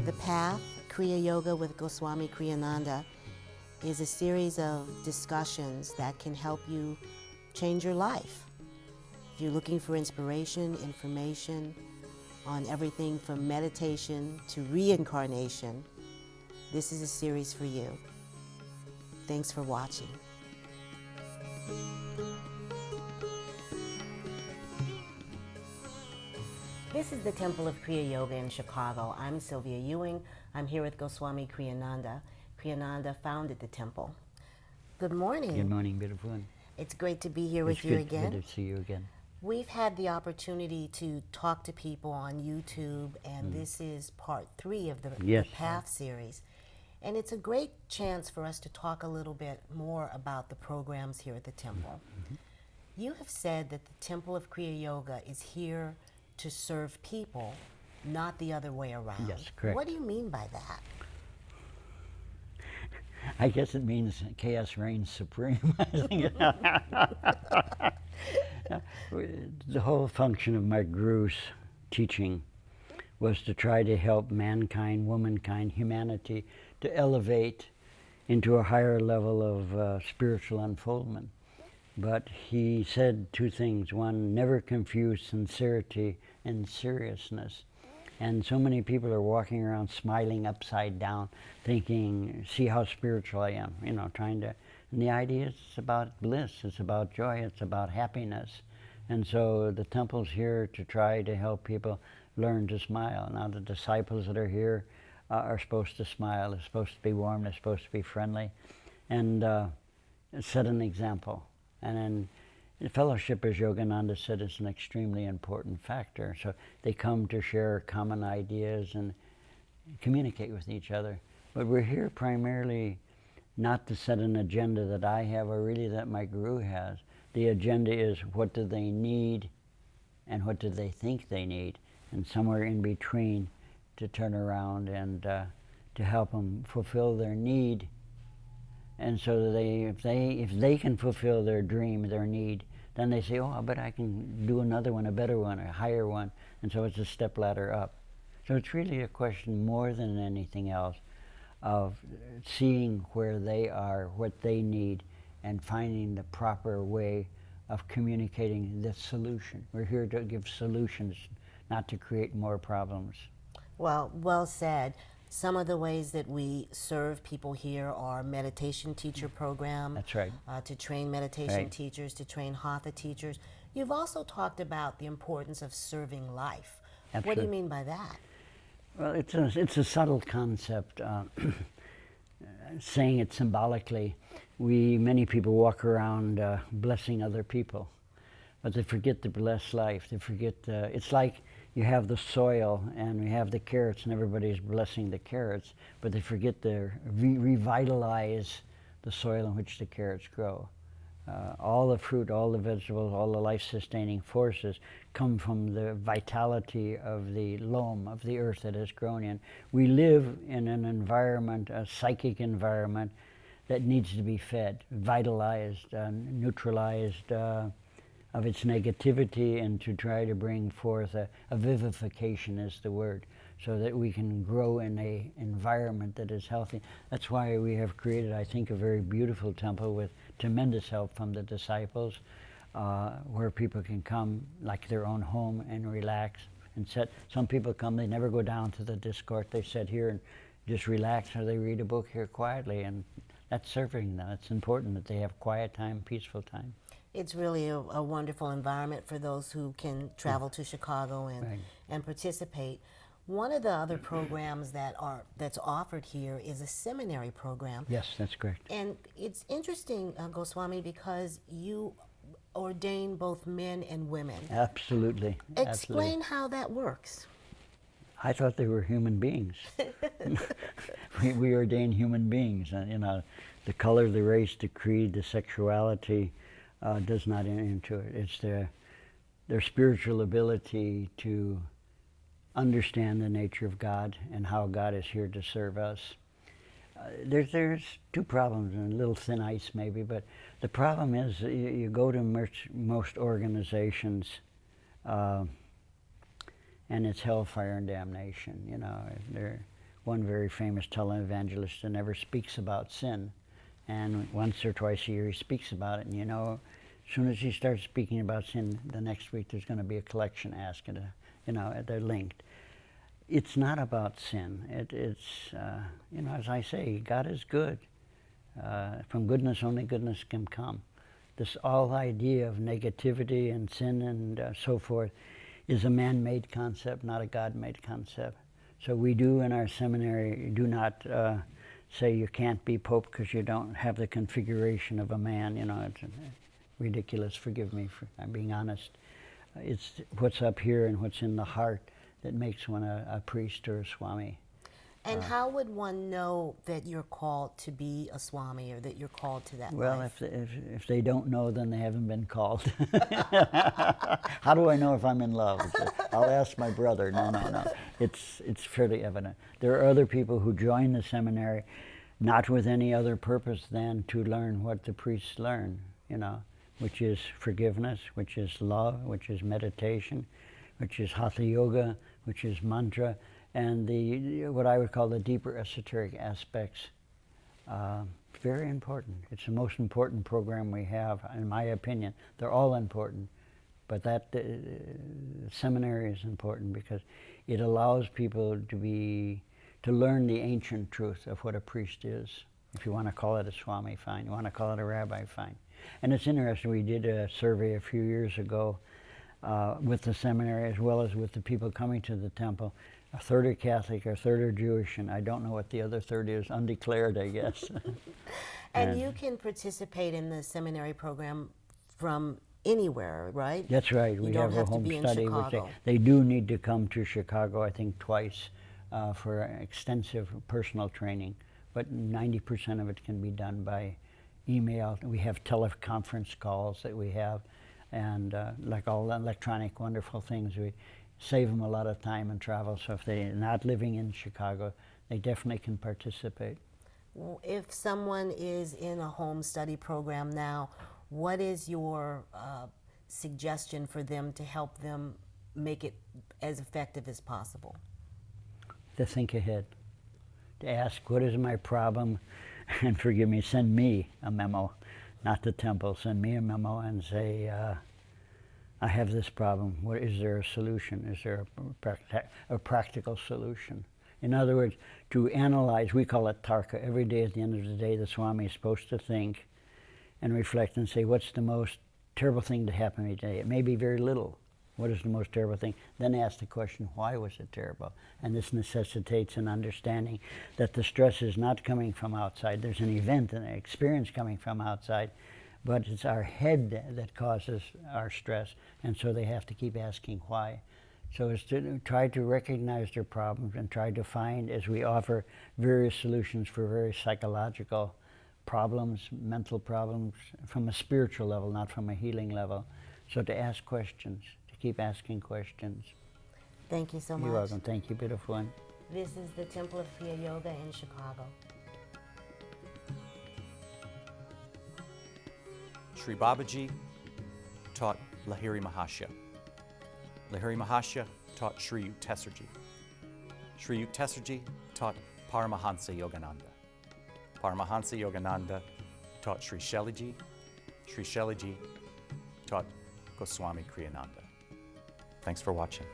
The Path, Kriya Yoga with Goswami Kriyananda, is a series of discussions that can help you change your life. If you're looking for inspiration, information on everything from meditation to reincarnation, this is a series for you. Thanks for watching. This is the Temple of Kriya Yoga in Chicago. I'm Sylvia Ewing. I'm here with Goswami Kriyananda. Kriyananda founded the temple. Good morning. Good morning, beautiful one. It's great to be here with you again. Good to see you again. We've had the opportunity to talk to people on YouTube, and this is part 3 of the Path series. And it's a great chance for us to talk a little bit more about the programs here at the temple. You have said that the Temple of Kriya Yoga is here to serve people, not the other way around. Yes, correct. What do you mean by that? I guess it means chaos reigns supreme. I think. The whole function of my guru's teaching was to try to help mankind, womankind, humanity to elevate into a higher level of spiritual unfoldment. But he said 2 things. One, never confuse sincerity and seriousness. And so many people are walking around smiling upside down, thinking, see how spiritual I am, trying to... And the idea is it's about bliss, it's about joy, it's about happiness. And so the temple's here to try to help people learn to smile. Now the disciples that are here are supposed to smile, they're supposed to be warm, they're supposed to be friendly, and set an example. And then the fellowship, as Yogananda said, is an extremely important factor. So they come to share common ideas and communicate with each other. But we're here primarily not to set an agenda that I have or really that my guru has. The agenda is what do they need and what do they think they need, and somewhere in between to turn around and to help them fulfill their need. And so that if they can fulfill their dream, their need, then they say, oh, I bet I can do another one, a better one, a higher one. And so it's a step ladder up. So it's really a question more than anything else of seeing where they are, what they need, and finding the proper way of communicating the solution. We're here to give solutions, not to create more problems. Well said. Some of the ways that we serve people here are meditation teacher program. That's right. To train meditation teachers, to train Hatha teachers. You've also talked about the importance of serving life. Absolutely. What do you mean by that? Well, it's a subtle concept. Saying it symbolically, many people walk around blessing other people, but they forget to bless life. They forget, it's like you have the soil and we have the carrots and everybody's blessing the carrots, but they forget to revitalize the soil in which the carrots grow. All the fruit, all the vegetables, all the life-sustaining forces come from the vitality of the loam, of the earth that has grown in. We live in an environment, a psychic environment, that needs to be fed, vitalized, neutralized of its negativity, and to try to bring forth a vivification is the word, so that we can grow in an environment that is healthy. That's why we have created, I think, a very beautiful temple with tremendous help from the disciples, where people can come like their own home and relax and sit. Some people come, they never go down to the discourse, they sit here and just relax, or they read a book here quietly, and that's serving them. It's important that they have quiet time, peaceful time. It's really a wonderful environment for those who can travel to Chicago and participate. One of the other programs that's offered here is a seminary program. Yes, that's correct. And it's interesting, Goswami, because you ordain both men and women. Absolutely. Explain how that works. I thought they were human beings. we ordain human beings, and the color, the race, the creed, the sexuality does not enter into it. It's their spiritual ability to understand the nature of God and how God is here to serve us. There's 2 problems, and a little thin ice maybe, but the problem is you go to most organizations and it's hellfire and damnation. one very famous televangelist that never speaks about sin. And once or twice a year he speaks about it, and you know, as soon as he starts speaking about sin, the next week there's going to be a collection asked, you know, they're linked. It's not about sin. It's, you know, as I say, God is good. From goodness, only goodness can come. This all idea of negativity and sin and so forth is a man-made concept, not a God-made concept. So we do in our seminary do not say you can't be Pope because you don't have the configuration of a man. You know, it's ridiculous. Forgive me for I'm being honest. It's what's up here and what's in the heart that makes one a priest or a Swami. And how would one know that you're called to be a Swami or that you're called to that Well, life? if they don't know, then they haven't been called. How do I know if I'm in love? I'll ask my brother. No. It's fairly evident. There are other people who join the seminary not with any other purpose than to learn what the priests learn, you know, which is forgiveness, which is love, which is meditation, which is hatha yoga, which is mantra, and the what I would call the deeper esoteric aspects. Very important. It's the most important program we have, in my opinion. They're all important, but that seminary is important because it allows people to learn the ancient truth of what a priest is. If you want to call it a Swami, fine. You want to call it a rabbi, fine. And it's interesting, we did a survey a few years ago with the seminary as well as with the people coming to the temple. A third are Catholic, a third are Jewish, and I don't know what the other third is, undeclared, I guess. And you can participate in the seminary program from anywhere, right? That's right. You We don't have a to home be in study, which Chicago. they do need to come to Chicago, I think twice, for extensive personal training. But 90% of it can be done by email. We have teleconference calls that we have, and like all the electronic wonderful things, we save them a lot of time and travel. So if they're not living in Chicago, they definitely can participate. If someone is in a home study program now, what is your suggestion for them to help them make it as effective as possible? To think ahead, to ask, what is my problem? And forgive me, send me a memo, not the temple. Send me a memo and say, I have this problem. What is there a solution? Is there a practical solution? In other words, to analyze, we call it tarka. Every day at the end of the day, the Swami is supposed to think and reflect and say, what's the most terrible thing to happen to me today? It may be very little. What is the most terrible thing? Then ask the question, why was it terrible? And this necessitates an understanding that the stress is not coming from outside. There's an event, an experience coming from outside, but it's our head that causes our stress, and so they have to keep asking why. So it's to try to recognize their problems and try to find, as we offer various solutions for various psychological problems, mental problems, from a spiritual level, not from a healing level. So to ask questions, to keep asking questions. Thank you so much. You're welcome. Thank you, beautiful one. This is the Temple of Kriya Yoga in Chicago. Sri Babaji taught Lahiri Mahasya. Lahiri Mahasya taught Sri Yukteswarji. Sri Yukteswarji taught Paramahansa Yogananda. Paramahansa Yogananda taught Sri Sheliji. Sri Sheliji taught Goswami Kriyananda. Thanks for watching.